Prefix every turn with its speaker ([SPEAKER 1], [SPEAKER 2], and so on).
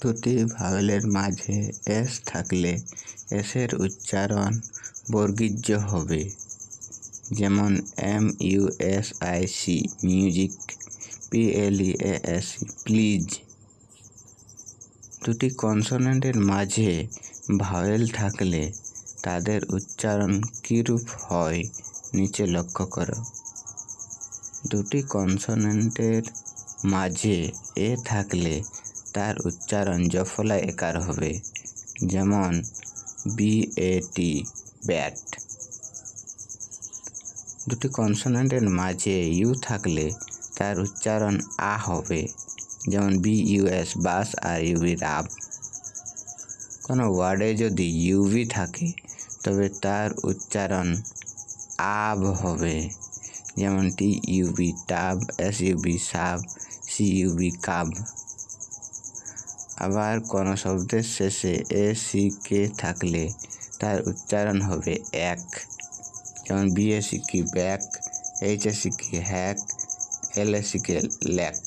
[SPEAKER 1] দুটি ভাওয়েলের মাঝে এস থাকলে এসের উচ্চারণ বর্গীয় হবে, যেমন MUSIC মিউজিক, PLEASE প্লিজ। দুটি কনসোনেন্টের মাঝে ভাওয়েল থাকলে তাদের উচ্চারণ কিরূপ হয় নিচে লক্ষ্য করো। দুটি কনসোনেন্টের মাঝে এ থাকলে তার উচ্চারণ জফলা একার হবে, যেমন BAT ব্যাট। দুটি কনসোনেন্টের মাঝে ইউ থাকলে তার উচ্চারণ আ হবে, যেমন BUS বাস আর UB রাব। কোনো ওয়ার্ডে যদি UB থাকে তবে তার উচ্চারণ আব হবে, যেমন TUB tub, SUB sub, CUB কাব। আবার কোনো শব্দের শেষে ACK থাকলে তার উচ্চারণ হবে এক, যেমন BACK back, HACK hack, LACK lack.